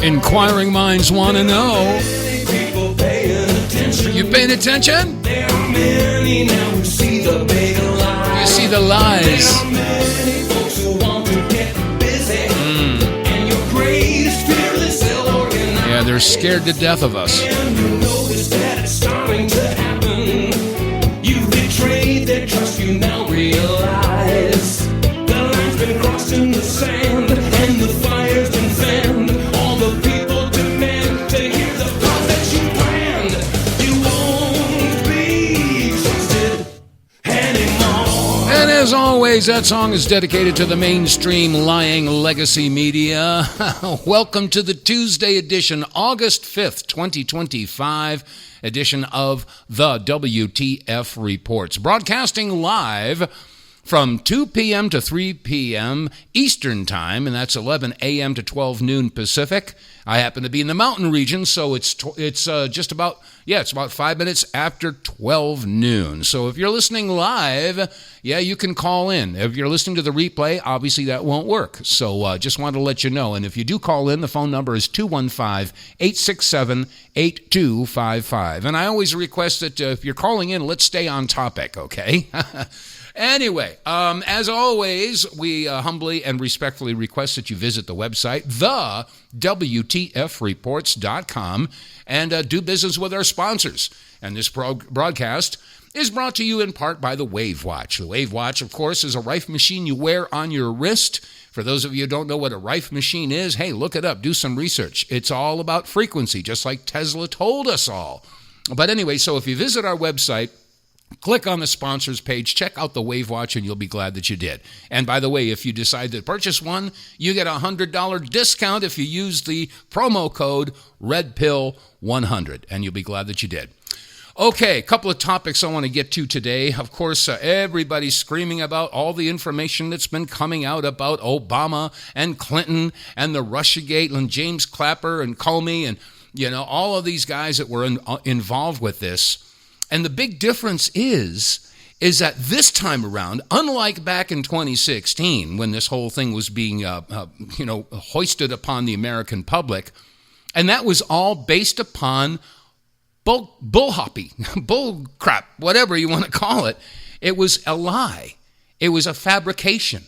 Inquiring minds want to know. You paying attention? You see the lies. Yeah, they're scared to death of us. You've betrayed their trust, you now realize. The line's been crossed in the sand, and the fire's been fanned. All the people demand to hear the thought that you planned. You won't be trusted anymore. And as always, that song is dedicated to the mainstream lying legacy media. Welcome to the Tuesday edition, August 5th, 2025. Edition of the WTF Reports, broadcasting live from 2 p.m. to 3 p.m. Eastern Time, and that's 11 a.m. to 12 noon Pacific. I happen to be in the mountain region, so it's about 5 minutes after 12 noon. So if you're listening live, you can call in. If you're listening to the replay, obviously that won't work. So just wanted to let you know. And if you do call in, the phone number is 215-867-8255. And I always request that if you're calling in, let's stay on topic, okay? Anyway, as always, we humbly and respectfully request that you visit the website, TheWTFReports.com, and do business with our sponsors. And this broadcast is brought to you in part by the Wave Watch. The Wave Watch, of course, is a Rife machine you wear on your wrist. For those of you who don't know what a Rife machine is, hey, look it up, do some research. It's all about frequency, just like Tesla told us all. But anyway, so if you visit our website, click on the sponsors page, check out the Wave Watch, and you'll be glad that you did. And by the way, if you decide to purchase one, you get a $100 discount if you use the promo code REDPILL100, and you'll be glad that you did. Okay, a couple of topics I want to get to today. Of course, everybody's screaming about all the information that's been coming out about Obama and Clinton and the Russiagate and James Clapper and Comey and, all of these guys that were involved with this. And the big difference is that this time around, unlike back in 2016 when this whole thing was being, hoisted upon the American public, and that was all based upon bull hoppy, bull crap, whatever you want to call it. It was a lie. It was a fabrication.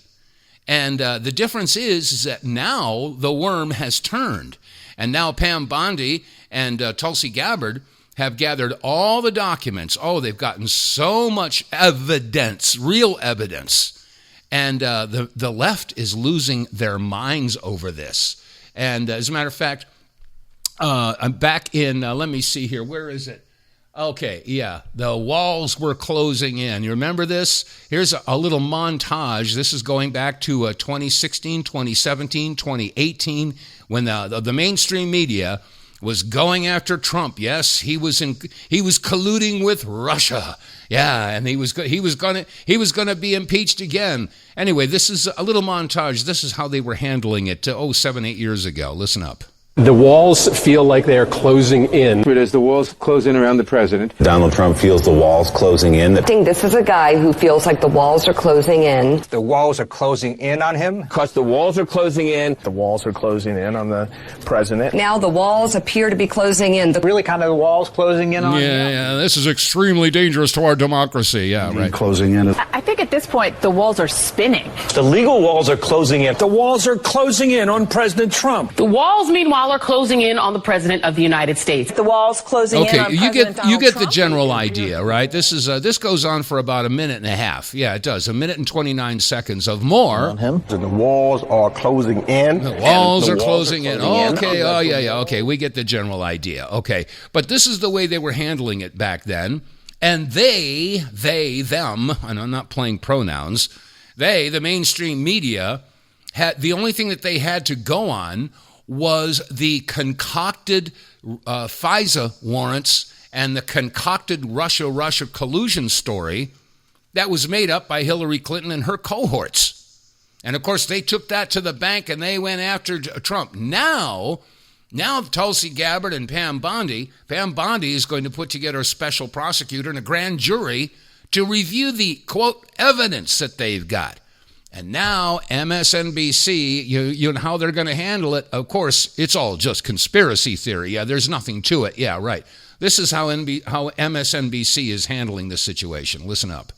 And the difference is that now the worm has turned. And now Pam Bondi and Tulsi Gabbard have gathered all the documents. Oh, they've gotten so much evidence, real evidence. And the left is losing their minds over this. And as a matter of fact, I'm back in, let me see here. Where is it? Okay, yeah, the walls were closing in. You remember this? Here's a little montage. This is going back to 2016, 2017, 2018, when the mainstream media was going after Trump. Yes, he was colluding with Russia. Yeah, and he was going to be impeached again. Anyway, this is a little montage. This is how they were handling it 7-8 years ago. Listen up. The walls feel like they are closing in. As the walls close in around the president. Donald Trump feels the walls closing in. I think this is a guy who feels like the walls are closing in. The walls are closing in on him? Because the walls are closing in. The walls are closing in on the president. Now the walls appear to be closing in. Really kind of the walls closing in on him? Yeah, this is extremely dangerous to our democracy. Yeah, right. Closing in. I think at this point, the walls are spinning. The legal walls are closing in. The walls are closing in on President Trump. The walls, meanwhile, are closing in on the President of the United States. The walls closing in on President Donald you get Trump. the general idea, right? This is this goes on for about a minute and a half. Yeah, it does. 1 minute and 29 seconds of more. On him. So the walls are closing in. The walls are closing in. Okay. Oh, yeah. Okay, we get the general idea. Okay, but this is the way they were handling it back then. And they, them, and I'm not playing pronouns. They, the mainstream media, had the only thing that they had to go on was the concocted FISA warrants and the concocted Russia collusion story that was made up by Hillary Clinton and her cohorts. And, of course, they took that to the bank and they went after Trump. Now Tulsi Gabbard and Pam Bondi is going to put together a special prosecutor and a grand jury to review the, quote, evidence that they've got. And now MSNBC, you know how they're going to handle it. Of course, it's all just conspiracy theory. Yeah, there's nothing to it. Yeah, right. This is how MSNBC is handling this situation. Listen up.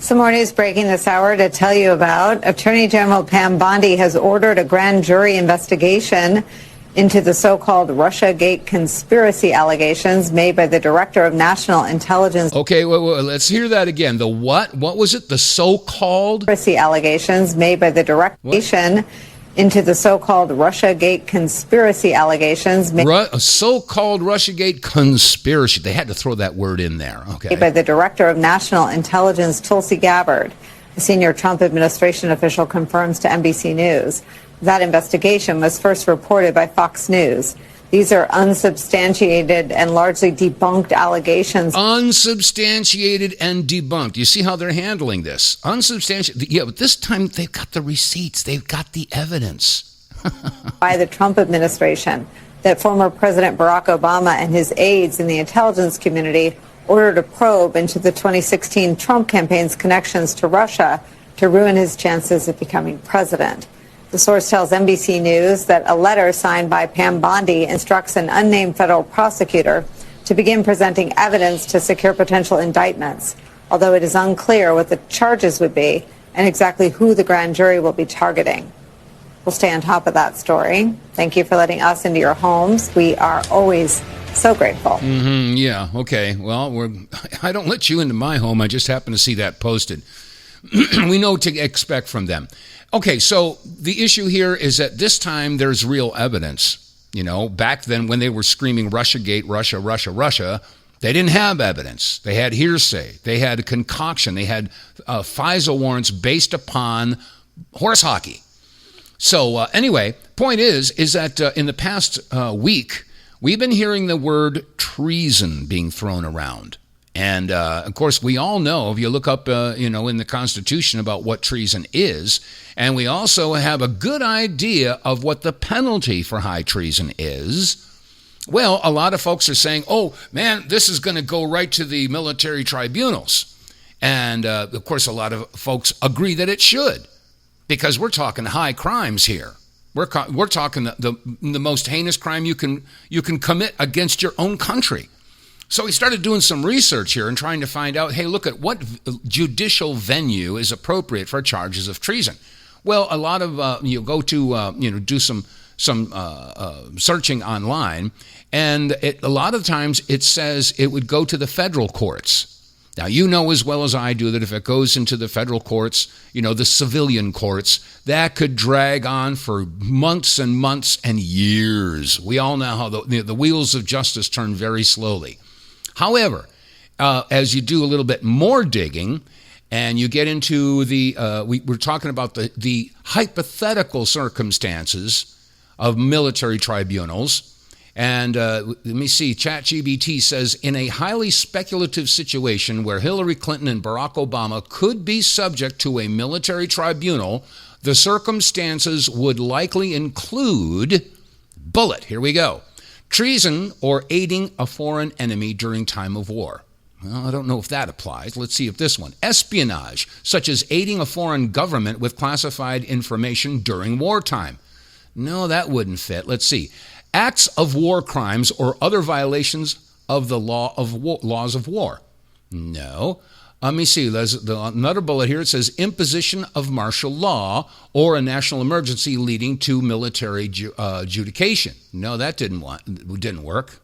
Some more news breaking this hour to tell you about. Attorney General Pam Bondi has ordered a grand jury investigation into the so-called Russiagate conspiracy allegations made by the Director of National Intelligence. Okay, well, let's hear that again. The what? What was it? The so-called? Conspiracy allegations made by the Director into the so-called Russiagate conspiracy allegations. A so-called Russiagate conspiracy. They had to throw that word in there. Okay. By the Director of National Intelligence, Tulsi Gabbard. A senior Trump administration official confirms to NBC News. That investigation was first reported by Fox News. These are unsubstantiated and largely debunked allegations. Unsubstantiated and debunked. You see how they're handling this? Unsubstantiated. Yeah, but this time they've got the receipts. They've got the evidence. By the Trump administration that former President Barack Obama and his aides in the intelligence community ordered a probe into the 2016 Trump campaign's connections to Russia to ruin his chances of becoming president. The source tells NBC News that a letter signed by Pam Bondi instructs an unnamed federal prosecutor to begin presenting evidence to secure potential indictments, although it is unclear what the charges would be and exactly who the grand jury will be targeting. We'll stay on top of that story. Thank you for letting us into your homes. We are always so grateful. Yeah, okay. Well, I don't let you into my home. I just happen to see that posted. We know what to expect from them. Okay, so the issue here is that this time there's real evidence. You know, back then when they were screaming Russiagate, Russia, Russia, Russia, they didn't have evidence. They had hearsay. They had a concoction. They had FISA warrants based upon horse hockey. So anyway, point is that in the past week, we've been hearing the word treason being thrown around. And, of course, we all know, if you look up, in the Constitution about what treason is, and we also have a good idea of what the penalty for high treason is. Well, a lot of folks are saying, oh, man, this is going to go right to the military tribunals. And, of course, a lot of folks agree that it should, because we're talking high crimes here. We're talking the most heinous crime you can commit against your own country. So we started doing some research here and trying to find out, hey, look at what judicial venue is appropriate for charges of treason. Well, a lot of you go to do some searching online, and a lot of times it says it would go to the federal courts. Now, you know as well as I do that if it goes into the federal courts, the civilian courts, that could drag on for months and months and years. We all know how the wheels of justice turn very slowly. However, as you do a little bit more digging and you get into we're talking about the hypothetical circumstances of military tribunals. And let me see, ChatGPT says, in a highly speculative situation where Hillary Clinton and Barack Obama could be subject to a military tribunal, the circumstances would likely include, here we go, treason or aiding a foreign enemy during time of war. Well, I don't know if that applies. Let's see if this one. Espionage, such as aiding a foreign government with classified information during wartime. No, that wouldn't fit. Let's see. Acts of war crimes or other violations of the laws of war. No. Let me see. There's another bullet here. It says imposition of martial law or a national emergency leading to military adjudication. No, that didn't work.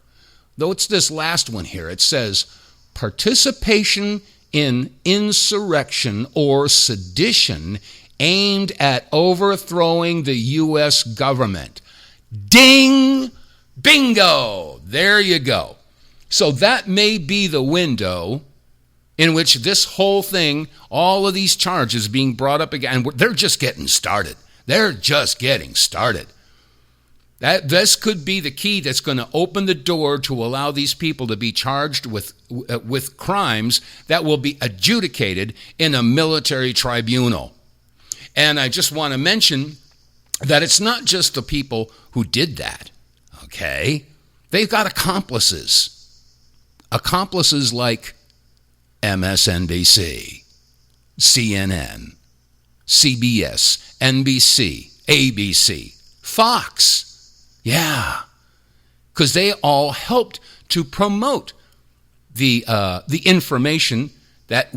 Though it's this last one here. It says participation in insurrection or sedition aimed at overthrowing the U.S. government. Ding! Bingo! There you go. So that may be the window in which this whole thing, all of these charges being brought up again, they're just getting started. They're just getting started. This could be the key that's going to open the door to allow these people to be charged with crimes that will be adjudicated in a military tribunal. And I just want to mention that it's not just the people who did that, okay? They've got accomplices. Accomplices like MSNBC, CNN, CBS, NBC, ABC, Fox. Yeah, because they all helped to promote the information that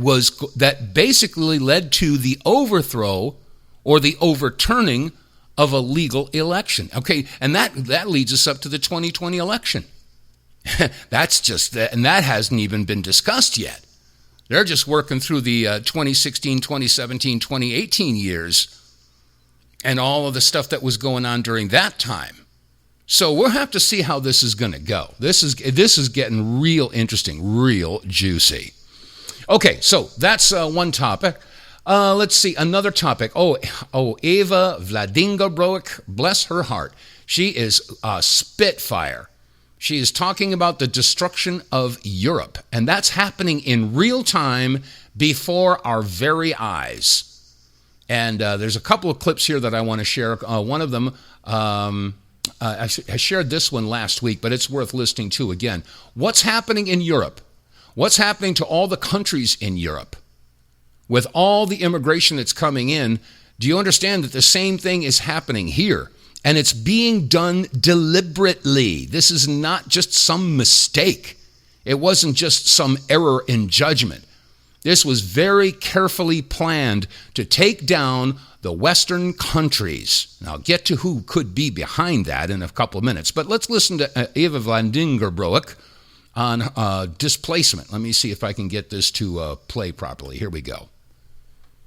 basically led to the overthrow or the overturning of a legal election. Okay, and that leads us up to the 2020 election. That's just, and that hasn't even been discussed yet. They're just working through the 2016, 2017, 2018 years and all of the stuff that was going on during that time. So we'll have to see how this is going to go. This is getting real interesting, real juicy. Okay, so that's one topic. Let's see, another topic. Eva Vladingerbroek, bless her heart. She is a spitfire. She is talking about the destruction of Europe, and that's happening in real time before our very eyes. And there's a couple of clips here that I want to share. One of them, I shared this one last week, but it's worth listening to again. What's happening in Europe? What's happening to all the countries in Europe? With all the immigration that's coming in, do you understand that the same thing is happening here? And it's being done deliberately. This is not just some mistake. It wasn't just some error in judgment. This was very carefully planned to take down the Western countries. And I'll get to who could be behind that in a couple of minutes. But let's listen to Eva Vladingerbroek on displacement. Let me see if I can get this to play properly. Here we go.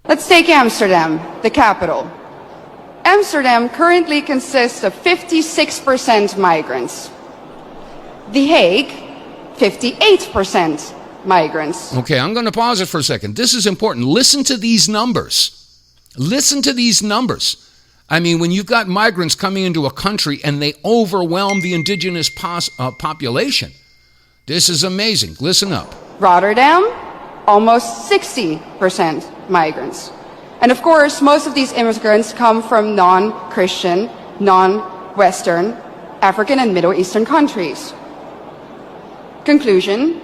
Let's take Amsterdam, the capital. Amsterdam currently consists of 56% migrants. The Hague, 58% migrants. Okay, I'm going to pause it for a second. This is important. Listen to these numbers. Listen to these numbers. I mean, when you've got migrants coming into a country and they overwhelm the indigenous population, this is amazing. Listen up. Rotterdam, almost 60% migrants. And of course, most of these immigrants come from non-Christian, non-Western, African and Middle Eastern countries. Conclusion,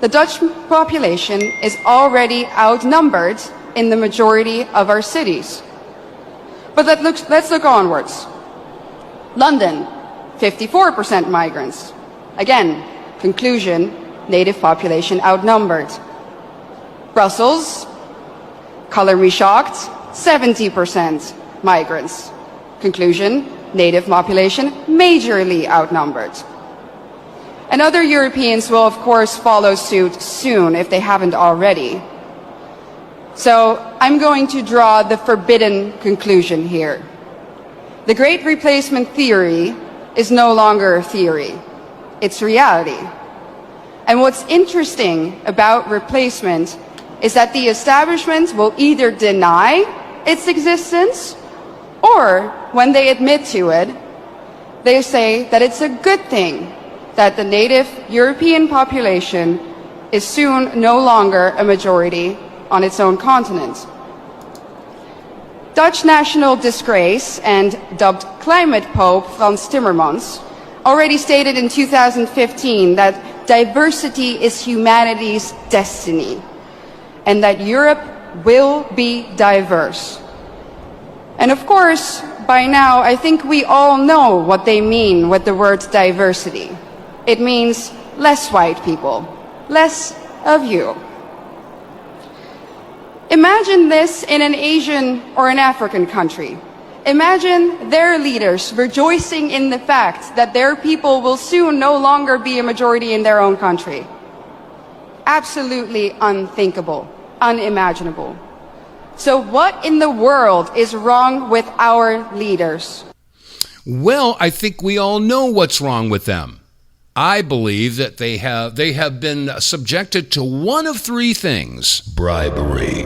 the Dutch population is already outnumbered in the majority of our cities. But let's look onwards. London, 54% migrants. Again, conclusion, native population outnumbered. Brussels, color me shocked, 70% migrants. Conclusion, native population majorly outnumbered. And other Europeans will of course follow suit soon if they haven't already. So I'm going to draw the forbidden conclusion here. The Great Replacement theory is no longer a theory. It's reality. And what's interesting about replacement is that the establishment will either deny its existence, or when they admit to it, they say that it's a good thing that the native European population is soon no longer a majority on its own continent. Dutch national disgrace and dubbed climate pope Frans Timmermans already stated in 2015 that diversity is humanity's destiny, and that Europe will be diverse. And of course, by now, I think we all know what they mean with the word diversity. It means less white people, less of you. Imagine this in an Asian or an African country. Imagine their leaders rejoicing in the fact that their people will soon no longer be a majority in their own country. Absolutely unthinkable, unimaginable. So what in the world is wrong with our leaders? Well, I think we all know what's wrong with them. I believe that they have been subjected to one of three things: bribery,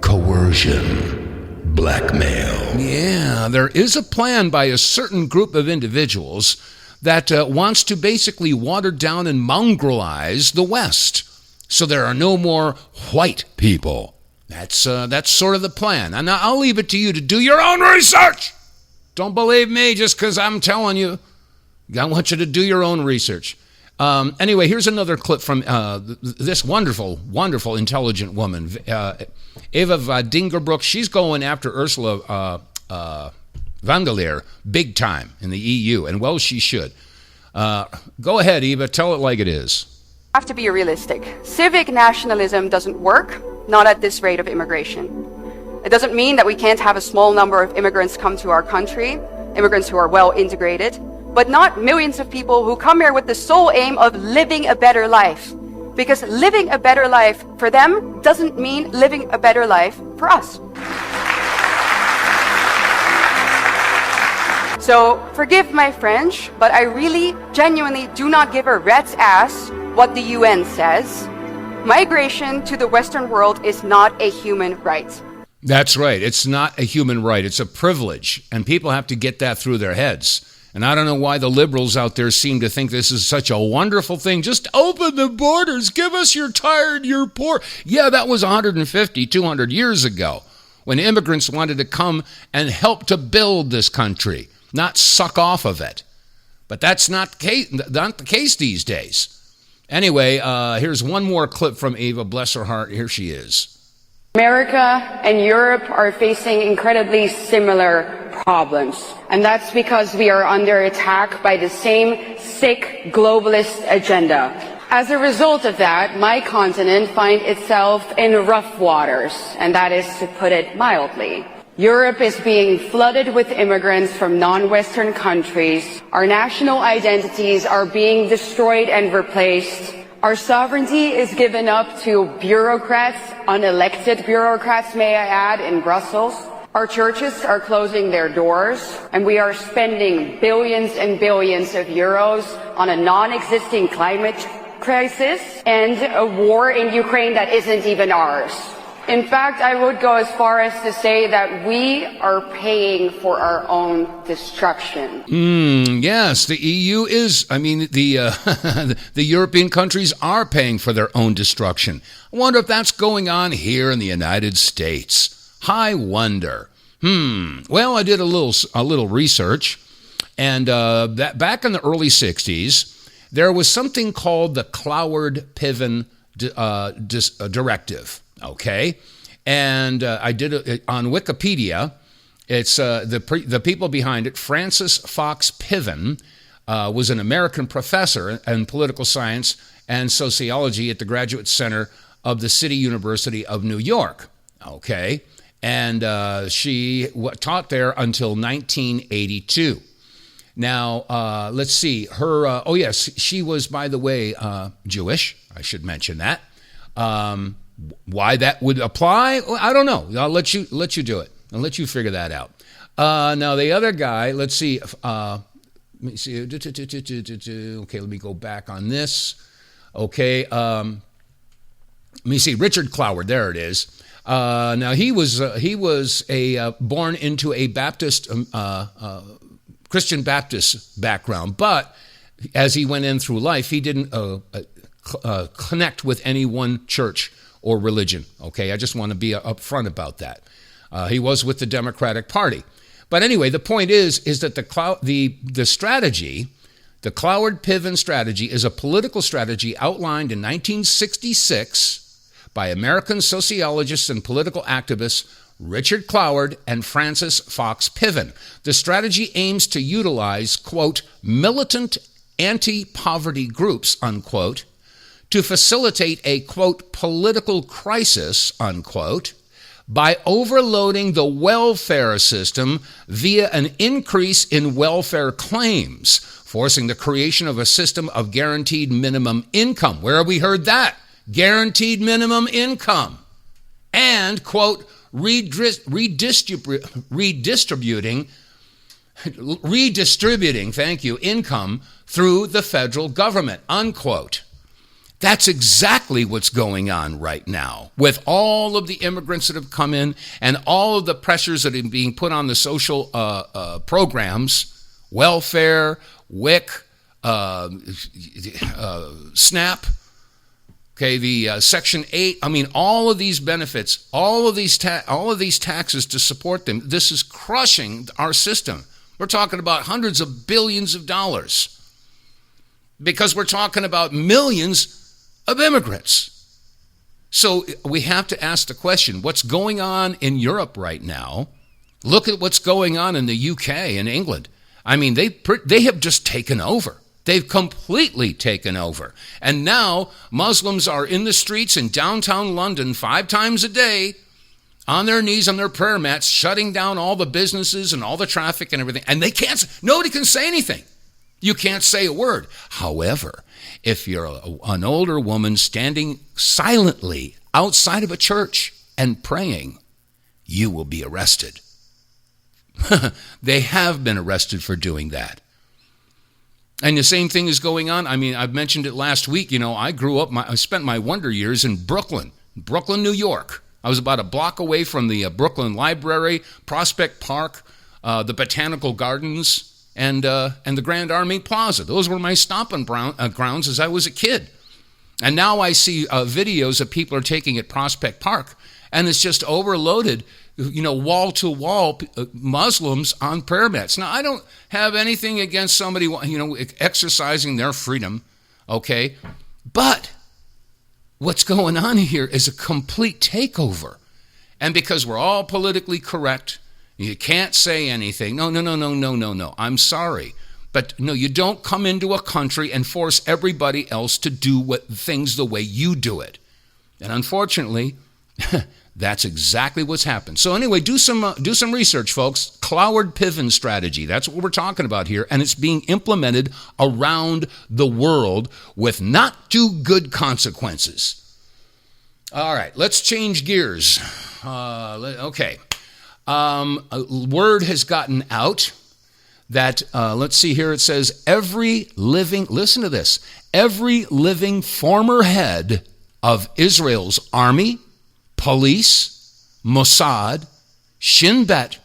coercion, blackmail. Yeah, there is a plan by a certain group of individuals that wants to basically water down and mongrelize the West, so there are no more white people. That's sort of the plan. And I'll leave it to you to do your own research. Don't believe me just because I'm telling you. I want you to do your own research. Anyway, here's another clip from this wonderful, wonderful, intelligent woman, Eva Dingerbrook. She's going after Ursula von der Leyen big time in the EU, and well, she should. Go ahead, Eva. Tell it like it is. Have to be realistic. Civic nationalism doesn't work, not at this rate of immigration. It doesn't mean that we can't have a small number of immigrants come to our country, immigrants who are well integrated, but not millions of people who come here with the sole aim of living a better life. Because living a better life for them doesn't mean living a better life for us. So, forgive my French, but I really, genuinely do not give a rat's ass what the UN says. Migration to the Western world is not a human right. That's right. It's not a human right. It's a privilege. And people have to get that through their heads. And I don't know why the liberals out there seem to think this is such a wonderful thing. Just open the borders. Give us your tired, your poor. Yeah, that was 150, 200 years ago when immigrants wanted to come and help to build this country, not suck off of it. But that's not the case these days. Anyway, here's one more clip from Eva. Bless her heart. Here she is. America and Europe are facing incredibly similar problems. And that's because we are under attack by the same sick globalist agenda. As a result of that, my continent finds itself in rough waters, and that is to put it mildly. Europe is being flooded with immigrants from non-Western countries. Our national identities are being destroyed and replaced. Our sovereignty is given up to bureaucrats, unelected bureaucrats, may I add, in Brussels. Our churches are closing their doors, and we are spending billions and billions of euros on a non-existing climate crisis and a war in Ukraine that isn't even ours. In fact, I would go as far as to say that we are paying for our own destruction. Yes, the EU is, the European countries are paying for their own destruction. I wonder if that's going on here in the United States. I wonder. Well, I did a little research, and that back in the early 60s, there was something called the Cloward-Piven directive. Okay, and I did it on Wikipedia. It's the people behind it. Francis Fox Piven was an American professor in political science and sociology at the Graduate Center of the City University of New York. Okay, and she taught there until 1982. Now, let's see. Her, she was, by the way, Jewish. I should mention that. Why that would apply, I don't know. I'll let you do it. I'll let you figure that out. Now, the other guy, let's see. Let me see. Okay, let me go back on this. Okay, let me see. Richard Cloward, there it is. Now, he was born into a Baptist, Christian Baptist background, but as he went in through life, he didn't connect with any one church or religion. Okay, I just want to be upfront about that. He was with the Democratic Party. But anyway, the point is that the strategy, the Cloward-Piven strategy, is a political strategy outlined in 1966 by American sociologists and political activists Richard Cloward and Francis Fox Piven. The strategy aims to utilize, quote, militant anti-poverty groups, unquote, to facilitate a, quote, political crisis, unquote, by overloading the welfare system via an increase in welfare claims, forcing the creation of a system of guaranteed minimum income. Where have we heard that? Guaranteed minimum income. And, quote, redistributing, thank you, income through the federal government, unquote. That's exactly what's going on right now with all of the immigrants that have come in and all of the pressures that are being put on the social programs, welfare, WIC, SNAP, okay, the Section 8. I mean, all of these benefits, all of these taxes to support them. This is crushing our system. We're talking about hundreds of billions of dollars. because we're talking about millions of immigrants. So we have to ask the question, what's going on in Europe right now? Look at what's going on in the UK and England. I mean, they have just taken over. They've completely taken over. And now Muslims are in the streets in downtown London 5 times a day, on their knees on their prayer mats, shutting down all the businesses and all the traffic and everything. And nobody can say anything. You can't say a word. However, if you're an older woman standing silently outside of a church and praying, you will be arrested. They have been arrested for doing that. And the same thing is going on. I mean, I've mentioned it last week. You know, I spent my wonder years in Brooklyn, New York. I was about a block away from the Brooklyn Library, Prospect Park, the Botanical Gardens, and the Grand Army Plaza. Those were my stomping grounds as I was a kid. And now I see videos of people are taking at Prospect Park, and it's just overloaded, you know, wall-to-wall Muslims on prayer mats. Now, I don't have anything against somebody, you know, exercising their freedom, okay? But what's going on here is a complete takeover. And because we're all politically correct, you can't say anything. No. I'm sorry. But no, you don't come into a country and force everybody else to do things the way you do it. And unfortunately, that's exactly what's happened. So anyway, do some research, folks. Cloward-Piven strategy. That's what we're talking about here. And it's being implemented around the world with not too good consequences. All right, let's change gears. Okay. Word has gotten out that, let's see here, it says listen to this, every living former head of Israel's army, police, Mossad, Shin Bet,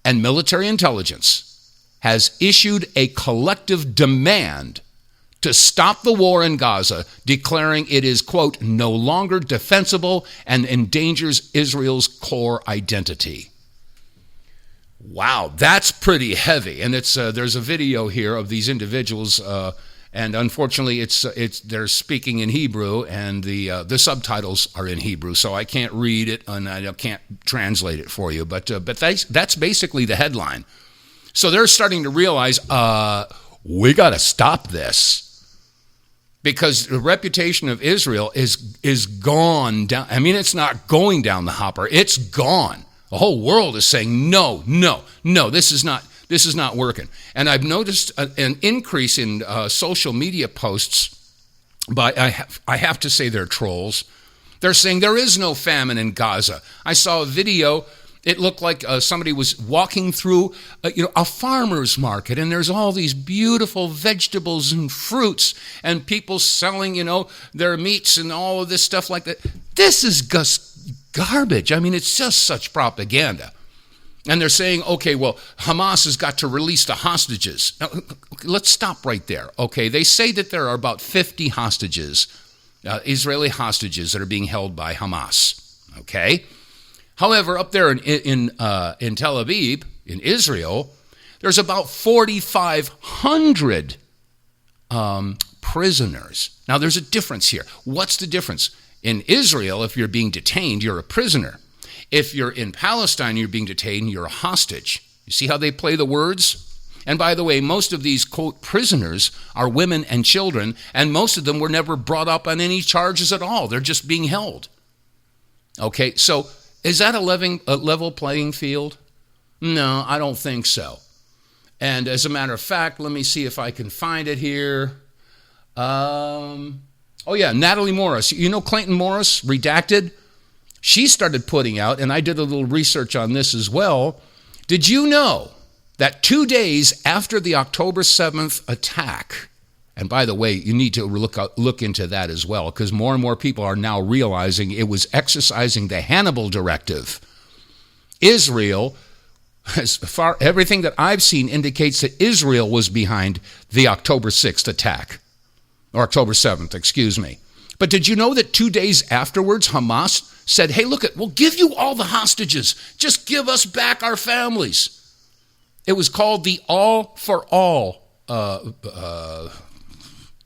and military intelligence has issued a collective demand to stop the war in Gaza, declaring it is, quote, no longer defensible and endangers Israel's core identity. Wow, that's pretty heavy. And there's a video here of these individuals, and unfortunately, they're speaking in Hebrew, and the subtitles are in Hebrew, so I can't read it and I can't translate it for you. But that's basically the headline. So they're starting to realize we got to stop this, because the reputation of Israel is gone down. I mean, it's not going down the hopper; it's gone. The whole world is saying, no, this is not working. And I've noticed an increase in social media posts by, I have to say they're trolls. They're saying there is no famine in Gaza. I saw a video. It looked like somebody was walking through a farmer's market, and there's all these beautiful vegetables and fruits and people selling, their meats and all of this stuff like that. This is garbage. I mean, it's just such propaganda. And they're saying, okay, well, Hamas has got to release the hostages. Now, let's stop right there. Okay, they say that there are about 50 hostages, Israeli hostages that are being held by Hamas. Okay? However, up there in Tel Aviv, in Israel, there's about 4,500 prisoners. Now, there's a difference here. What's the difference? In Israel, if you're being detained, you're a prisoner. If you're in Palestine, you're being detained, you're a hostage. You see how they play the words? And by the way, most of these, quote, prisoners are women and children, and most of them were never brought up on any charges at all. They're just being held. Okay, so is that a level playing field? No, I don't think so. And as a matter of fact, let me see if I can find it here. Oh, yeah, Natalie Morris. You know Clayton Morris, Redacted? She started putting out, and I did a little research on this as well. Did you know that 2 days after the October 7th attack, and by the way, you need to look into that as well, because more and more people are now realizing it was exercising the Hannibal directive. Israel, everything that I've seen indicates that Israel was behind the October 6th attack. Or October 7th, excuse me. But did you know that 2 days afterwards, Hamas said, hey, look, we'll give you all the hostages. Just give us back our families. It was called the All for All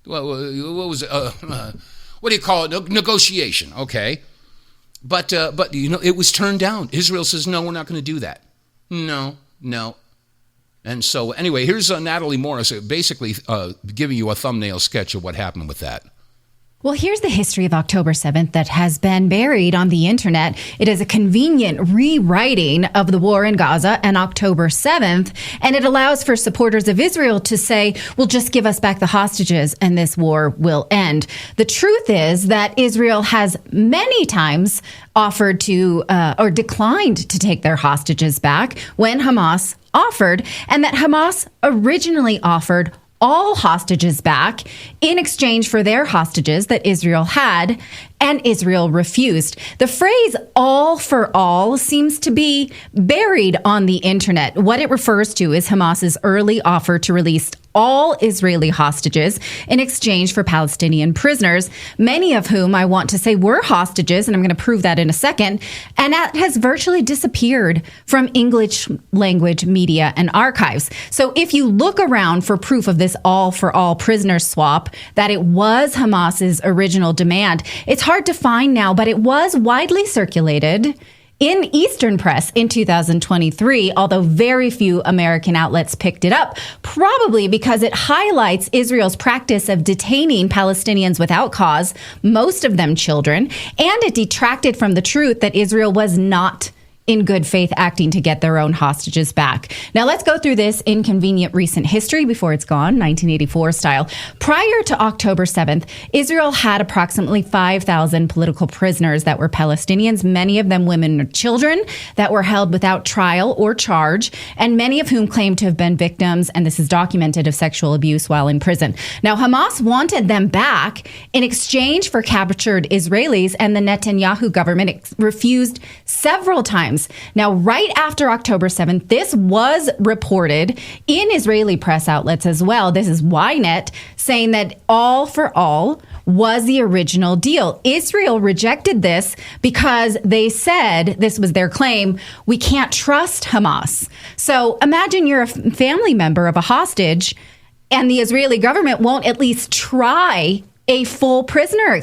what was it? What do you call it? Negotiation, okay. But it was turned down. Israel says, no, we're not going to do that. No. And so anyway, here's Natalie Morris basically giving you a thumbnail sketch of what happened with that. Well, here's the history of October 7th that has been buried on the internet. It is a convenient rewriting of the war in Gaza and October 7th, and it allows for supporters of Israel to say, well, just give us back the hostages and this war will end. The truth is that Israel has many times offered to or declined to take their hostages back when Hamas offered, and that Hamas originally offered all hostages back in exchange for their hostages that Israel had, and Israel refused. The phrase all for all seems to be buried on the internet. What it refers to is Hamas's early offer to release all Israeli hostages in exchange for Palestinian prisoners, many of whom I want to say were hostages, and I'm going to prove that in a second, and that has virtually disappeared from English language media and archives. So if you look around for proof of this all-for-all prisoner swap, that it was Hamas's original demand, it's hard to find now, but it was widely circulated in Eastern press in 2023, although very few American outlets picked it up, probably because it highlights Israel's practice of detaining Palestinians without cause, most of them children, and it detracted from the truth that Israel was not in good faith acting to get their own hostages back. Now let's go through this inconvenient recent history before it's gone, 1984 style. Prior to October 7th, Israel had approximately 5,000 political prisoners that were Palestinians, many of them women and children that were held without trial or charge, and many of whom claimed to have been victims, and this is documented, of sexual abuse while in prison. Now Hamas wanted them back in exchange for captured Israelis, and the Netanyahu government refused several times. Now, right after October 7th, this was reported in Israeli press outlets as well. This is Ynet saying that all for all was the original deal. Israel rejected this because they said, this was their claim, we can't trust Hamas. So imagine you're a family member of a hostage and the Israeli government won't at least try a full prisoner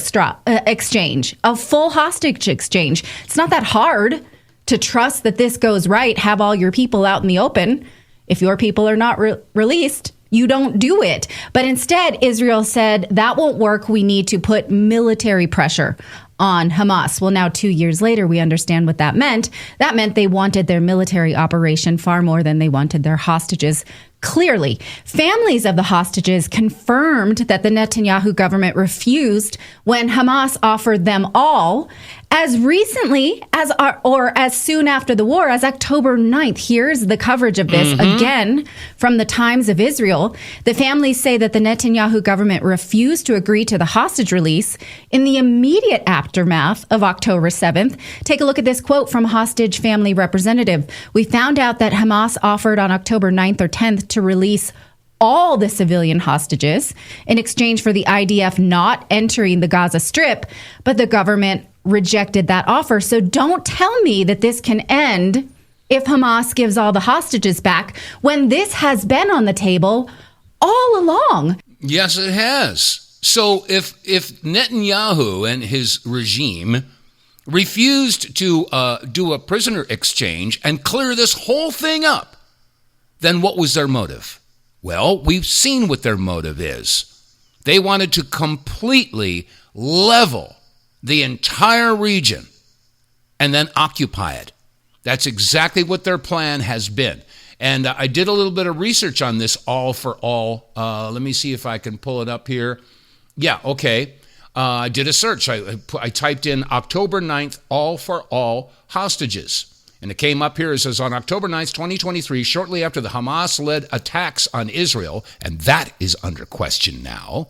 exchange, a full hostage exchange. It's not that hard to trust that this goes right, have all your people out in the open. If your people are not released, you don't do it. But instead, Israel said, that won't work. We need to put military pressure on Hamas. Well, now 2 years later, we understand what that meant. That meant they wanted their military operation far more than they wanted their hostages. Clearly, families of the hostages confirmed that the Netanyahu government refused when Hamas offered them all as recently as or as soon after the war as October 9th. Here's the coverage of this again from the Times of Israel. The families say that the Netanyahu government refused to agree to the hostage release in the immediate aftermath of October 7th. Take a look at this quote from a hostage family representative. We found out that Hamas offered on October 9th or 10th to release all the civilian hostages in exchange for the IDF not entering the Gaza Strip, but the government rejected that offer. So don't tell me that this can end if Hamas gives all the hostages back when this has been on the table all along. Yes, it has. So if Netanyahu and his regime refused to do a prisoner exchange and clear this whole thing up, then what was their motive? Well, we've seen what their motive is. They wanted to completely level the entire region and then occupy it. That's exactly what their plan has been. And I did a little bit of research on this all for all. Let me see if I can pull it up here. Yeah, okay. I did a search. I typed in October 9th, all for all hostages. And it came up here. It says, on October 9th, 2023, shortly after the Hamas-led attacks on Israel, and that is under question now,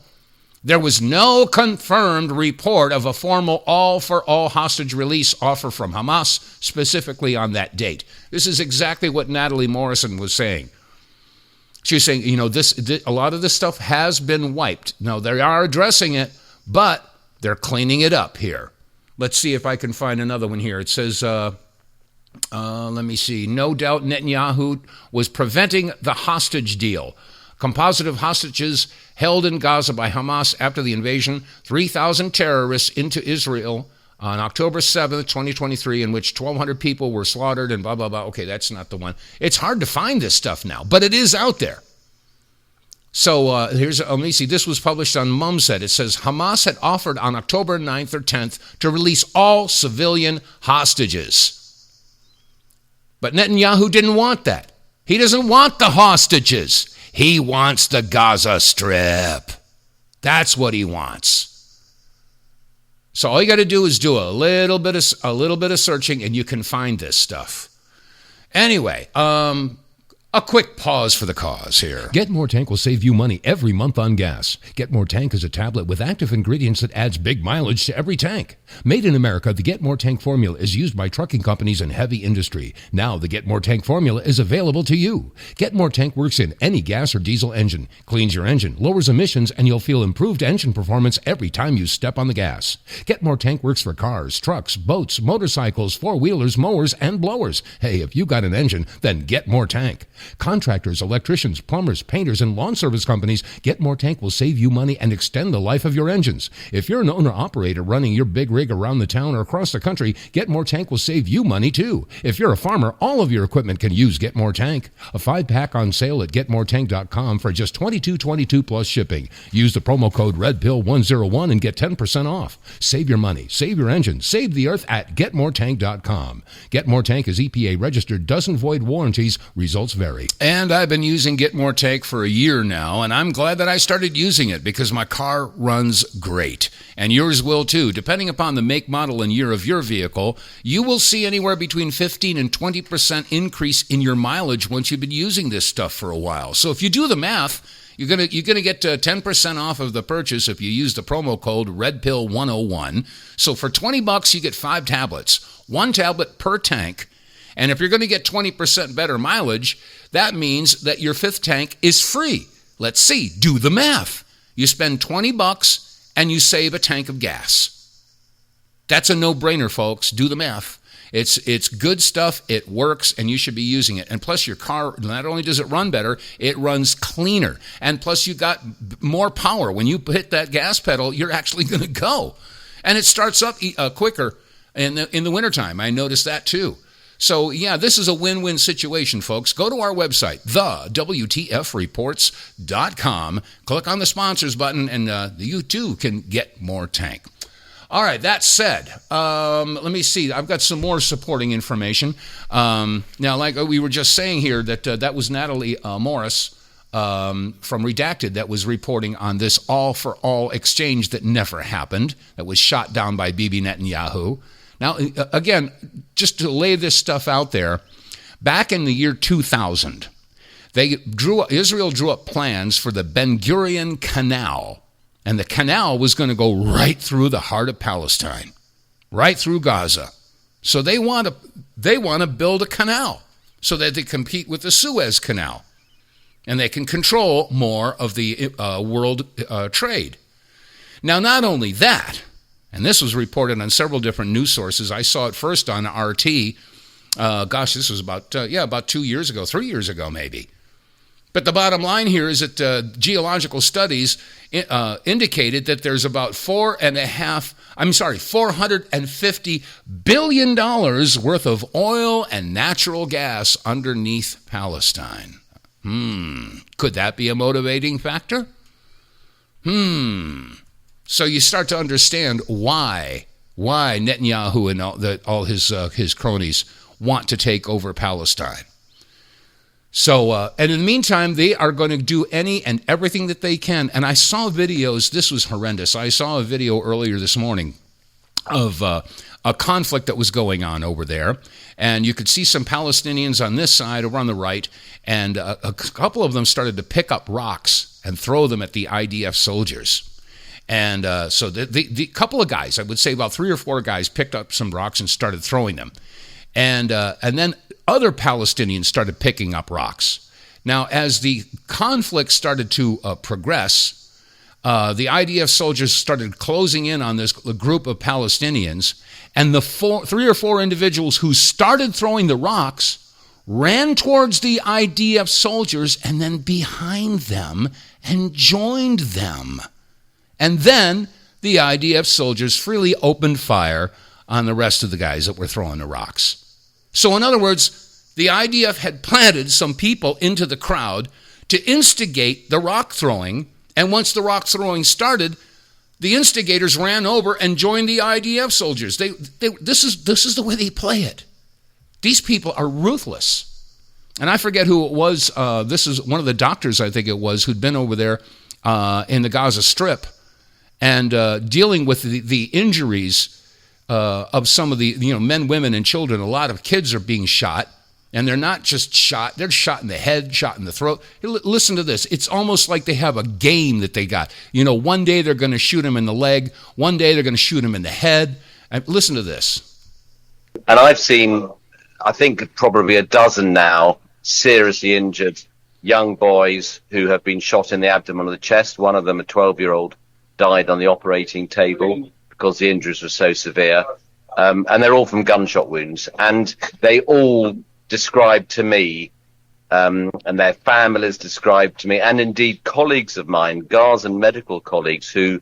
there was no confirmed report of a formal all-for-all hostage release offer from Hamas, specifically on that date. This is exactly what Natalie Morrison was saying. She was saying, a lot of this stuff has been wiped. Now, they are addressing it, but they're cleaning it up here. Let's see if I can find another one here. It says, let me see. No doubt Netanyahu was preventing the hostage deal. Composite of hostages held in Gaza by Hamas after the invasion, 3,000 terrorists into Israel on October 7th, 2023, in which 1,200 people were slaughtered and blah, blah, blah. Okay, that's not the one. It's hard to find this stuff now, but it is out there. So let me see. This was published on Mumsnet. It says Hamas had offered on October 9th or 10th to release all civilian hostages. But Netanyahu didn't want that. He doesn't want the hostages. He wants the Gaza Strip. That's what he wants. So all you got to do is do a little bit of searching, and you can find this stuff. Anyway, a quick pause for the cause here. Get More Tank will save you money every month on gas. Get More Tank is a tablet with active ingredients that adds big mileage to every tank. Made in America, the Get More Tank formula is used by trucking companies and heavy industry. Now the Get More Tank formula is available to you. Get More Tank works in any gas or diesel engine, cleans your engine, lowers emissions, and you'll feel improved engine performance every time you step on the gas. Get More Tank works for cars, trucks, boats, motorcycles, four-wheelers, mowers, and blowers. Hey, if you got an engine, then Get More Tank. Contractors, electricians, plumbers, painters, and lawn service companies, Get More Tank will save you money and extend the life of your engines. If you're an owner-operator running your big rig around the town or across the country, Get More Tank will save you money too. If you're a farmer, all of your equipment can use Get More Tank. A 5-pack on sale at GetMoreTank.com for just $22.22 plus shipping. Use the promo code REDPILL101 and get 10% off. Save your money, save your engine, save the earth at GetMoreTank.com. Get More Tank is EPA registered, doesn't void warranties, results vary. And I've been using Get More Tank for a year now, and I'm glad that I started using it because my car runs great. And yours will too. Depending upon the make, model, and year of your vehicle, you will see anywhere between 15 and 20% increase in your mileage once you've been using this stuff for a while. So if you do the math, you're gonna get 10% off of the purchase if you use the promo code REDPILL101. So for $20, you get 5 tablets, 1 tablet per tank. And if you're going to get 20% better mileage, that means that your 5th tank is free. Let's see, do the math. You spend $20 and you save a tank of gas. That's a no-brainer, folks. Do the math. It's good stuff, it works, and you should be using it. And plus your car, not only does it run better, it runs cleaner. And plus you got more power. When you hit that gas pedal, you're actually going to go. And it starts up quicker in the wintertime. I noticed that too. So, yeah, this is a win-win situation, folks. Go to our website, TheWTFReports.com. Click on the sponsors button, and you, too, can get more tank. All right, that said, let me see. I've got some more supporting information. Now, like we were just saying here, that was Natalie Morris from Redacted that was reporting on this all-for-all exchange that never happened, that was shot down by Bibi Netanyahu. Now, again, just to lay this stuff out there, back in the year 2000, Israel drew up plans for the Ben Gurion Canal, and the canal was going to go right through the heart of Palestine, right through Gaza. So they want to build a canal so that they compete with the Suez Canal, and they can control more of the world trade. Now, not only that, and this was reported on several different news sources. I saw it first on RT. This was about 3 years ago maybe. But the bottom line here is that geological studies indicated that there's about $450 billion worth of oil and natural gas underneath Palestine. Could that be a motivating factor? So you start to understand why Netanyahu and all his cronies want to take over Palestine. So, and in the meantime, they are going to do any and everything that they can. And I saw videos. This was horrendous. I saw a video earlier this morning of a conflict that was going on over there. And you could see some Palestinians on this side over on the right. And a couple of them started to pick up rocks and throw them at the IDF soldiers. And so the couple of guys, I would say about 3 or 4 guys, picked up some rocks and started throwing them. And then other Palestinians started picking up rocks. Now, as the conflict started to progress, the IDF soldiers started closing in on this group of Palestinians, and the 3 or 4 individuals who started throwing the rocks ran towards the IDF soldiers and then behind them and joined them. And then the IDF soldiers freely opened fire on the rest of the guys that were throwing the rocks. So in other words, the IDF had planted some people into the crowd to instigate the rock throwing, and once the rock throwing started, the instigators ran over and joined the IDF soldiers. This is the way they play it. These people are ruthless. And I forget who it was. This is one of the doctors, I think it was, who'd been over there in the Gaza Strip and dealing with the injuries of some of the men, women, and children. A lot of kids are being shot, and they're not just shot. They're shot in the head, shot in the throat. Listen to this. It's almost like they have a game that they got. One day they're going to shoot him in the leg. One day they're going to shoot him in the head. And listen to this. And I've seen, I think, probably a dozen now seriously injured young boys who have been shot in the abdomen or the chest. One of them, a 12-year-old, died on the operating table because the injuries were so severe. And they're all from gunshot wounds. And they all described to me, and their families described to me, and indeed colleagues of mine, Gazan medical colleagues who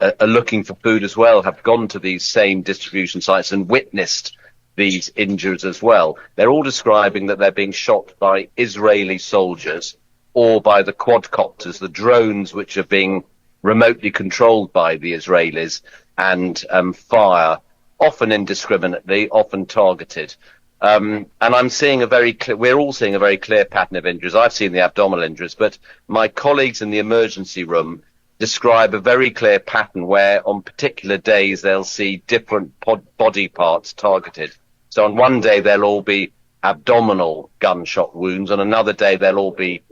are looking for food as well, have gone to these same distribution sites and witnessed these injuries as well. They're all describing that they're being shot by Israeli soldiers or by the quadcopters, the drones which are being remotely controlled by the Israelis, and fire, often indiscriminately, often targeted. And I'm seeing we're all seeing a very clear pattern of injuries. I've seen the abdominal injuries, but my colleagues in the emergency room describe a very clear pattern where on particular days they'll see different body parts targeted. So on one day they'll all be abdominal gunshot wounds, on another day they'll all be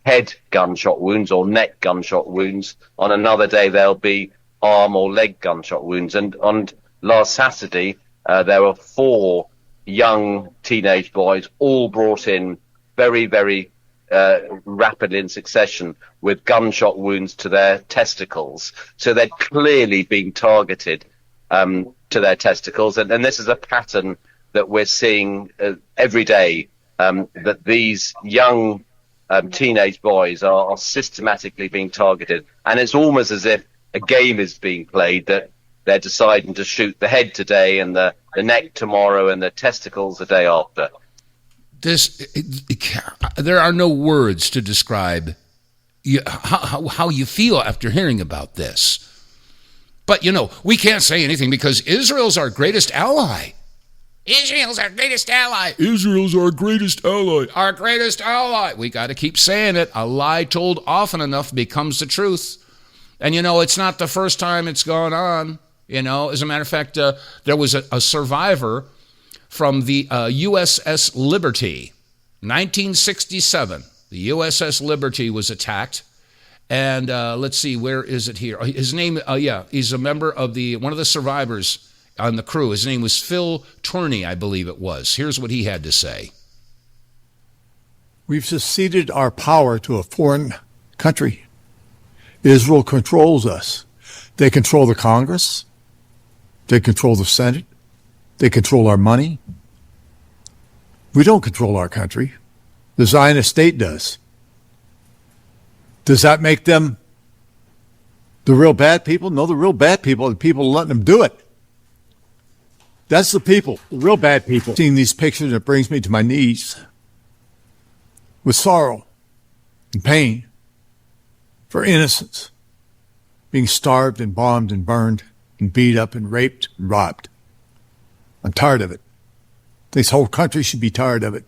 head gunshot wounds or neck gunshot wounds, on another day they'll be arm or leg gunshot wounds. And on last Saturday there were 4 young teenage boys all brought in very, very rapidly in succession with gunshot wounds to their testicles. So they're clearly being targeted to their testicles. And this is a pattern that we're seeing every day, that these young teenage boys are systematically being targeted. And it's almost as if a game is being played, that they're deciding to shoot the head today and the neck tomorrow and the testicles the day after. There are no words to describe how you feel after hearing about this. But, we can't say anything because Israel's our greatest ally. Israel's our greatest ally. Israel's our greatest ally. Our greatest ally. We got to keep saying it. A lie told often enough becomes the truth. And, it's not the first time it's gone on. As a matter of fact, there was a survivor from the USS Liberty, 1967. The USS Liberty was attacked. And let's see, where is it here? His name, he's a member of one of the survivors on the crew. His name was Phil Turney, I believe it was. Here's what he had to say. We've ceded our power to a foreign country. Israel controls us. They control the Congress. They control the Senate. They control our money. We don't control our country. The Zionist state does. Does that make them the real bad people? No, the real bad people are the people letting them do it. That's the people, the real bad people. Seeing these pictures, it brings me to my knees with sorrow and pain for innocents being starved and bombed and burned and beat up and raped and robbed. I'm tired of it. This whole country should be tired of it.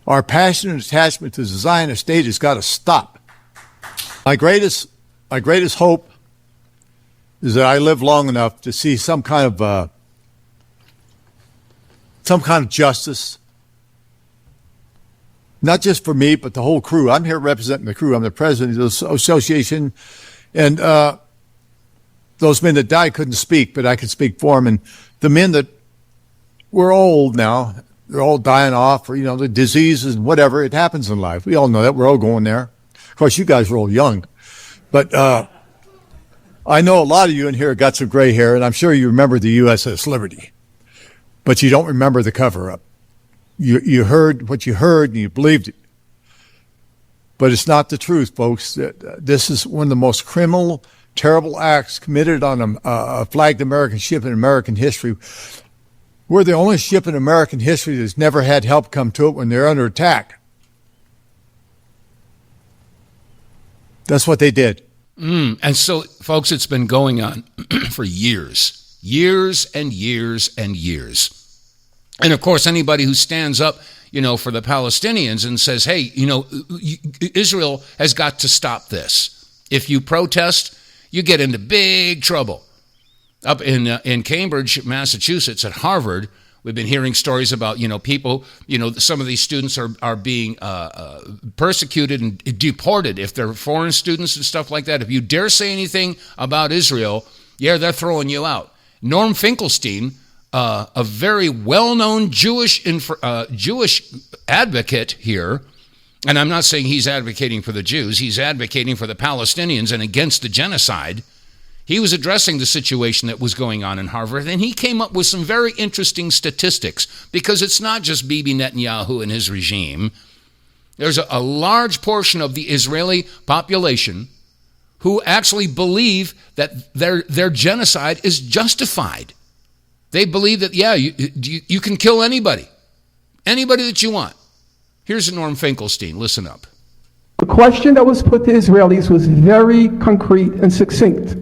Our passion and attachment to the Zionist state has got to stop. My greatest hope is that I live long enough to see some kind of justice, not just for me, but the whole crew. I'm here representing the crew. I'm the president of the association, and those men that died couldn't speak, but I could speak for them. And the men that were old now, they're all dying off, or the diseases and whatever. It happens in life. We all know that. We're all going there. Of course, you guys are all young, but I know a lot of you in here got some gray hair, and I'm sure you remember the USS Liberty, but you don't remember the cover-up. You heard what you heard and you believed it. But it's not the truth, folks. This is one of the most criminal, terrible acts committed on a flagged American ship in American history. We're the only ship in American history that's never had help come to it when they're under attack. That's what they did. And so, folks, it's been going on for years and years and years. And, of course, anybody who stands up, for the Palestinians and says, hey, Israel has got to stop this. If you protest, you get into big trouble. Up in Cambridge, Massachusetts, at Harvard, we've been hearing stories about, people, some of these students are being persecuted and deported if they're foreign students and stuff like that. If you dare say anything about Israel, they're throwing you out. Norm Finkelstein, a very well-known Jewish advocate here, and I'm not saying he's advocating for the Jews, he's advocating for the Palestinians and against the genocide. He was addressing the situation that was going on in Harvard, and he came up with some very interesting statistics, because it's not just Bibi Netanyahu and his regime. There's a large portion of the Israeli population who actually believe that their genocide is justified. They believe that, you can kill anybody that you want. Here's Norm Finkelstein. Listen up. The question that was put to Israelis was very concrete and succinct.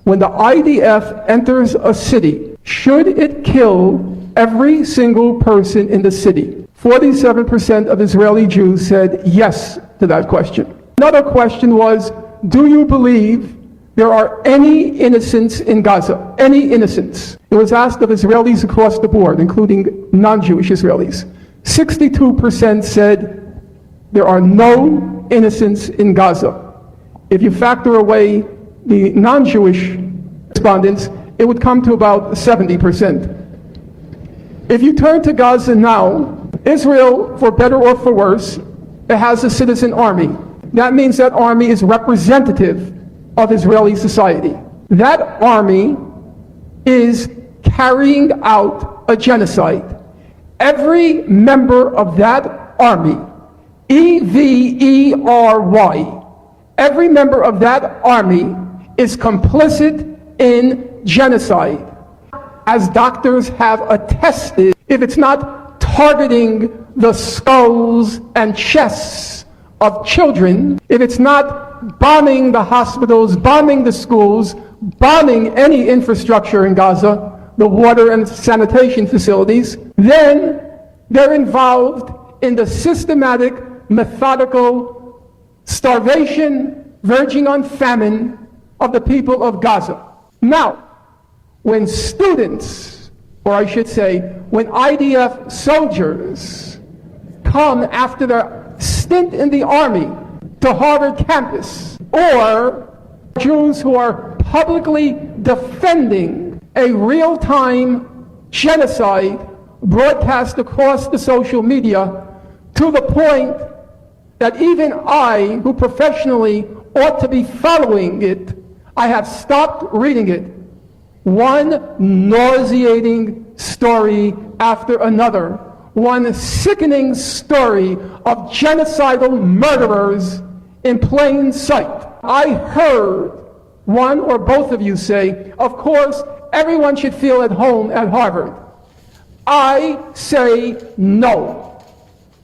When the IDF enters a city, should it kill every single person in the city? 47% of Israeli Jews said yes to that question. Another question was, do you believe there are any innocents in Gaza? Any innocents? It was asked of Israelis across the board, including non-Jewish Israelis. 62% said there are no innocents in Gaza. If you factor away the non-Jewish respondents, it would come to about 70%. If you turn to Gaza now, Israel, for better or for worse, it has a citizen army. That means that army is representative of Israeli society. That army is carrying out a genocide. Every member of that army, EVERY, every member of that army is complicit in genocide. As doctors have attested, if it's not targeting the skulls and chests of children, if it's not bombing the hospitals, bombing the schools, bombing any infrastructure in Gaza, the water and sanitation facilities, then they're involved in the systematic, methodical starvation, verging on famine of the people of Gaza. Now, when students, or I should say, when IDF soldiers come after their stint in the army to Harvard campus, or Jews who are publicly defending a real-time genocide broadcast across the social media, to the point that even I, who professionally ought to be following it, I have stopped reading it. One nauseating story after another, one sickening story of genocidal murderers in plain sight. I heard one or both of you say, of course, everyone should feel at home at Harvard. I say no.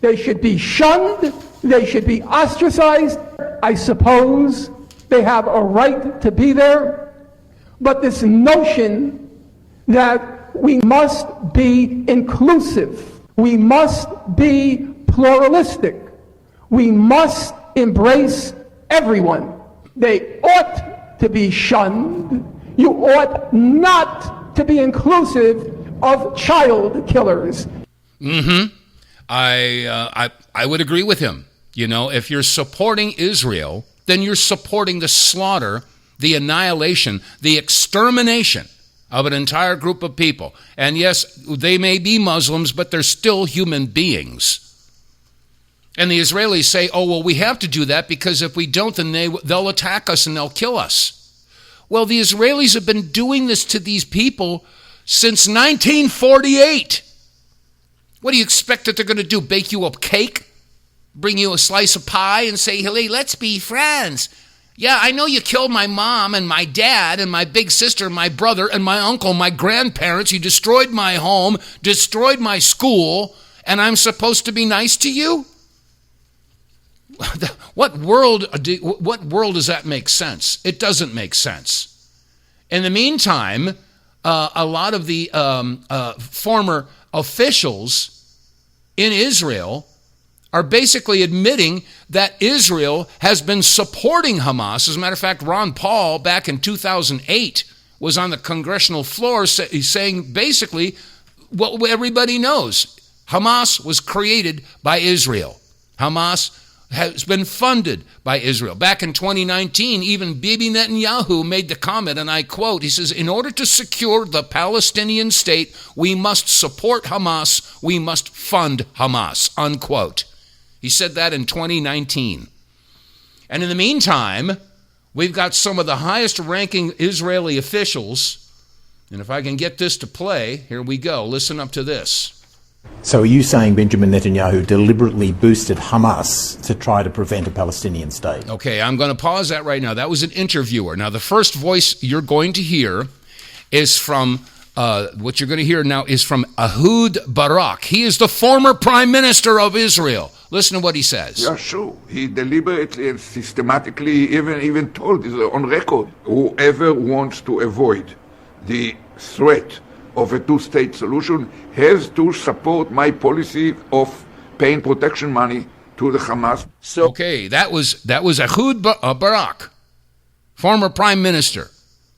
They should be shunned. They should be ostracized. I suppose they have a right to be there. But this notion that we must be inclusive, we must be pluralistic, we must embrace everyone. They ought to be shunned. You ought not to be inclusive of child killers. I would agree with him. If you're supporting Israel, then you're supporting the slaughter, the annihilation, the extermination of an entire group of people. And yes, they may be Muslims, but they're still human beings. And the Israelis say, oh, well, we have to do that because if we don't, then they'll attack us and they'll kill us. Well, the Israelis have been doing this to these people since 1948. What do you expect that they're going to do? Bake you a cake? Bring you a slice of pie and say, hey, let's be friends. Yeah, I know you killed my mom and my dad and my big sister, my brother and my uncle, my grandparents. You destroyed my home, destroyed my school, and I'm supposed to be nice to you? What world does that make sense? It doesn't make sense. In the meantime, a lot of the former officials in Israel are basically admitting that Israel has been supporting Hamas. As a matter of fact, Ron Paul, back in 2008, was on the congressional floor saying basically what everybody knows. Hamas was created by Israel. Hamas has been funded by Israel. Back in 2019, even Bibi Netanyahu made the comment, and I quote, he says, in order to secure the Palestinian state, we must support Hamas, we must fund Hamas, unquote. He said that in 2019. And in the meantime, we've got some of the highest-ranking Israeli officials, and if I can get this to play, here we go. Listen up to this. So are you saying Benjamin Netanyahu deliberately boosted Hamas to try to prevent a Palestinian state? Okay, I'm going to pause that right now. That was an interviewer. Now, the first voice you're going to hear is from, what you're going to hear now is from Ehud Barak. He is the former prime minister of Israel. Listen to what he says. Yeah, sure. He deliberately and systematically even told, on record, whoever wants to avoid the threat of a two-state solution has to support my policy of paying protection money to the Hamas. So, okay, that was Ehud Barak, former prime minister.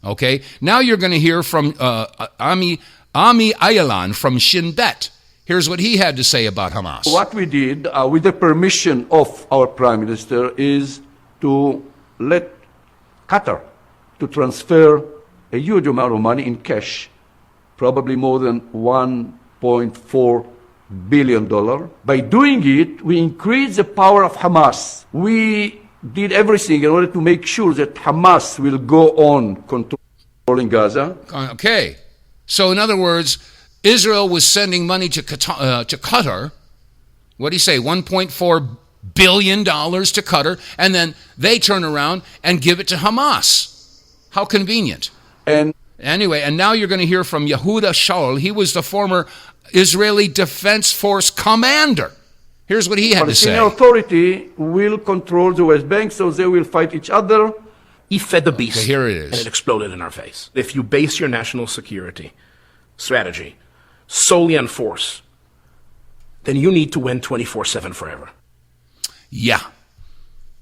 Okay, now you're going to hear from Ami Ayalan from Shin Bet. Here's what he had to say about Hamas. What we did, with the permission of our prime minister, is to let Qatar to transfer a huge amount of money in cash, probably more than $1.4 billion. By doing it, we increase the power of Hamas. We did everything in order to make sure that Hamas will go on controlling Gaza. Okay. So in other words, Israel was sending money to Qatar. What do you say? $1.4 billion to Qatar. And then they turn around and give it to Hamas. How convenient. Anyway, and now you're going to hear from Yehuda Shaul. He was the former Israeli Defense Force commander. Here's what he had to say. The Palestinian Authority will control the West Bank, so they will fight each other. He fed the beast. Okay, here it is. And it exploded in our face. If you base your national security strategy solely on force, then you need to win 24/7 forever. Yeah.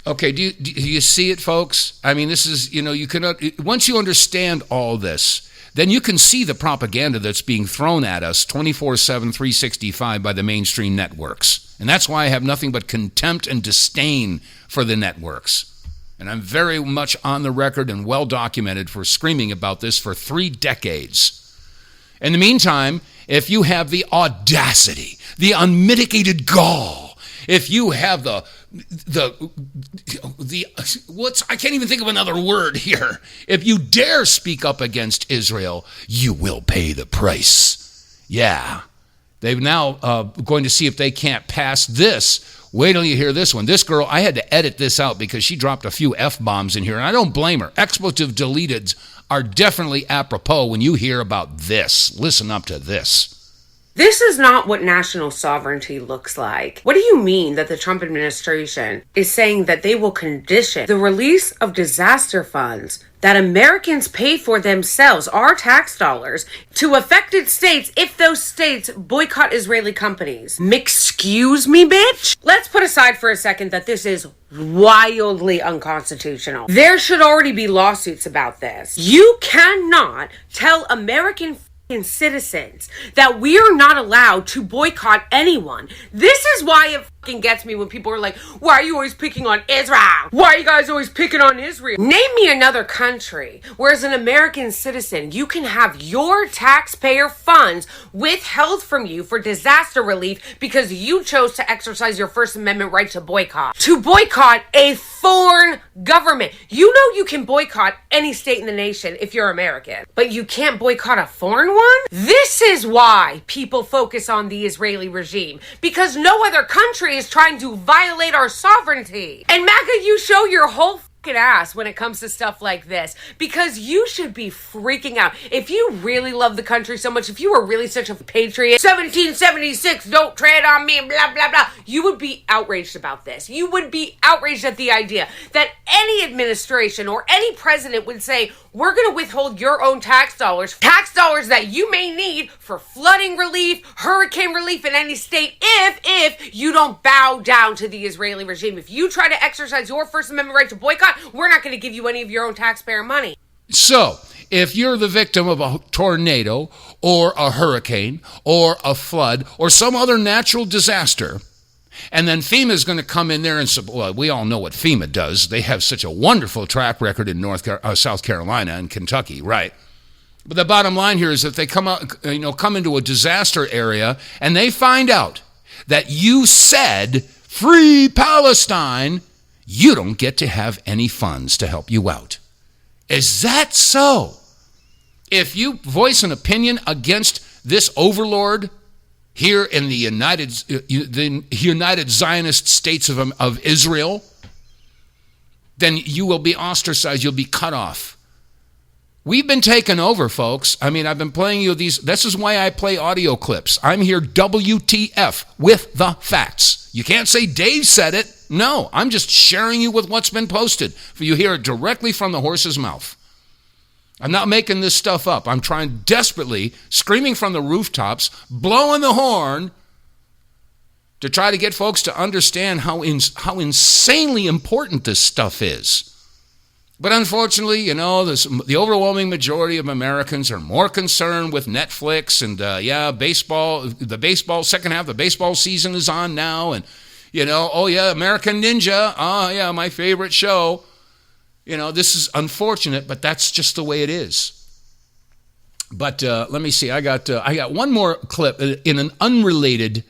Okay, do you see it, folks? I mean, this is, you cannot, once you understand all this, then you can see the propaganda that's being thrown at us 24/7, 365 by the mainstream networks. And that's why I have nothing but contempt and disdain for the networks. And I'm very much on the record and well documented for screaming about this for 3 decades. In the meantime, if you have the audacity, the unmitigated gall, if you have I can't even think of another word here. If you dare speak up against Israel, you will pay the price. Yeah. They're now going to see if they can't pass this. Wait till you hear this one. This girl, I had to edit this out because she dropped a few F-bombs in here, and I don't blame her. Expletive deleted are definitely apropos when you hear about this. Listen up to this. This is not what national sovereignty looks like. What do you mean that the Trump administration is saying that they will condition the release of disaster funds that Americans pay for themselves, our tax dollars, to affected states if those states boycott Israeli companies? Excuse me, bitch? Let's put aside for a second that this is wildly unconstitutional. There should already be lawsuits about this. You cannot tell American citizens that we are not allowed to boycott anyone. This is why it gets me when people are like, why are you always picking on Israel? Why are you guys always picking on Israel? Name me another country where as an American citizen, you can have your taxpayer funds withheld from you for disaster relief because you chose to exercise your First Amendment right to boycott. To boycott a foreign government. You know you can boycott any state in the nation if you're American, but you can't boycott a foreign one? This is why people focus on the Israeli regime, because no other country is trying to violate our sovereignty. And MAGA, you show your whole fucking ass when it comes to stuff like this, because you should be freaking out. If you really love the country so much, if you were really such a patriot, 1776, don't tread on me, blah, blah, blah, you would be outraged about this. You would be outraged at the idea that any administration or any president would say, we're going to withhold your own tax dollars that you may need for flooding relief, hurricane relief in any state, if you don't bow down to the Israeli regime. If you try to exercise your First Amendment right to boycott, we're not going to give you any of your own taxpayer money. So, if you're the victim of a tornado or a hurricane or a flood or some other natural disaster, and then FEMA is going to come in there and well, we all know what FEMA does. They have such a wonderful track record in South Carolina and Kentucky, right? But the bottom line here is that they come into a disaster area and they find out that you said free Palestine, you don't get to have any funds to help you out. Is that so? If you voice an opinion against this overlord here in the United Zionist States of Israel, then you will be ostracized. You'll be cut off. We've been taken over, folks. I mean, I've been playing you these. This is why I play audio clips. I'm here, WTF, with the facts. You can't say Dave said it. No, I'm just sharing you with what's been posted. For you hear it directly from the horse's mouth. I'm not making this stuff up. I'm trying desperately, screaming from the rooftops, blowing the horn, to try to get folks to understand how insanely important this stuff is. But unfortunately, the overwhelming majority of Americans are more concerned with Netflix and, baseball. The baseball, second half of the baseball season is on now. And, American Ninja. My favorite show. This is unfortunate, but that's just the way it is. But let me see. I got one more clip in an unrelated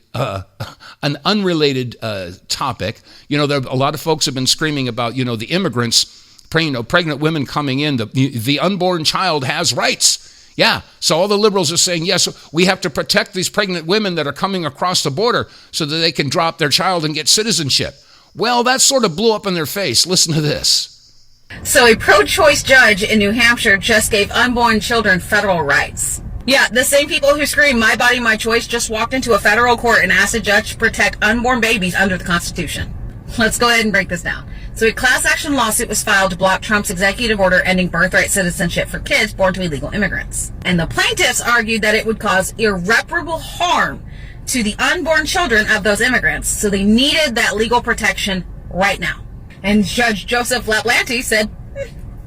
topic. There a lot of folks have been screaming about the immigrants, pregnant women coming in. The unborn child has rights. Yeah. So all the liberals are saying, yes, we have to protect these pregnant women that are coming across the border so that they can drop their child and get citizenship. Well, that sort of blew up in their face. Listen to this. So a pro-choice judge in New Hampshire just gave unborn children federal rights. Yeah, the same people who scream, my body, my choice, just walked into a federal court and asked a judge to protect unborn babies under the Constitution. Let's go ahead and break this down. So a class action lawsuit was filed to block Trump's executive order ending birthright citizenship for kids born to illegal immigrants. And the plaintiffs argued that it would cause irreparable harm to the unborn children of those immigrants. So they needed that legal protection right now. And Judge Joseph LaPlante said,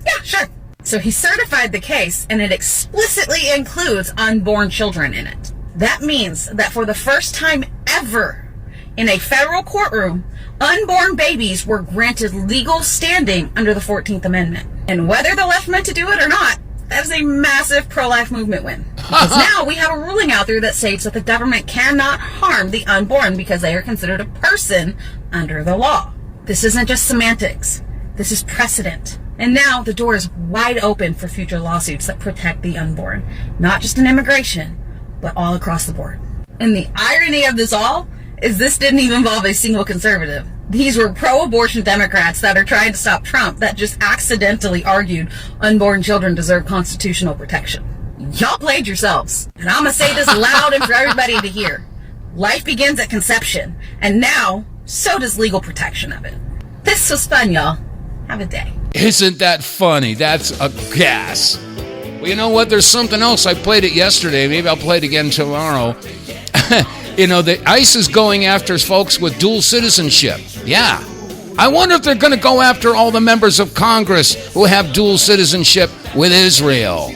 yeah, sure. So he certified the case, and it explicitly includes unborn children in it. That means that for the first time ever in a federal courtroom, unborn babies were granted legal standing under the 14th Amendment. And whether the left meant to do it or not, that is a massive pro-life movement win. Because now we have a ruling out there that states that the government cannot harm the unborn because they are considered a person under the law. This isn't just semantics. This is precedent. And now the door is wide open for future lawsuits that protect the unborn. Not just in immigration, but all across the board. And the irony of this all is this didn't even involve a single conservative. These were pro-abortion Democrats that are trying to stop Trump that just accidentally argued unborn children deserve constitutional protection. Y'all played yourselves. And I'm going to say this loud and for everybody to hear. Life begins at conception. And now, so does legal protection of it. This was fun, y'all. Have a day. Isn't that funny? That's a gas. Well, you know what? There's something else. I played it yesterday. Maybe I'll play it again tomorrow. The ICE is going after folks with dual citizenship. Yeah. I wonder if they're going to go after all the members of Congress who have dual citizenship with Israel.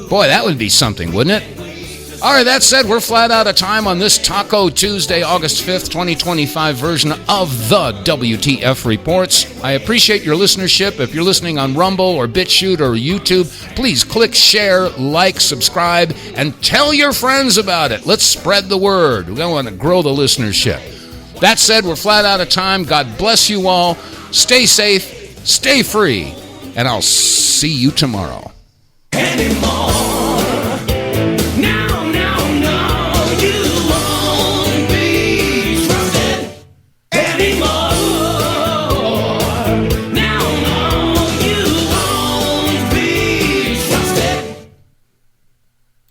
Boy, that would be something, wouldn't it? All right, that said, we're flat out of time on this Taco Tuesday, August 5th, 2025 version of the WTF Reports. I appreciate your listenership. If you're listening on Rumble or BitChute or YouTube, please click share, like, subscribe, and tell your friends about it. Let's spread the word. We want to grow the listenership. That said, we're flat out of time. God bless you all. Stay safe, stay free, and I'll see you tomorrow. Anymore.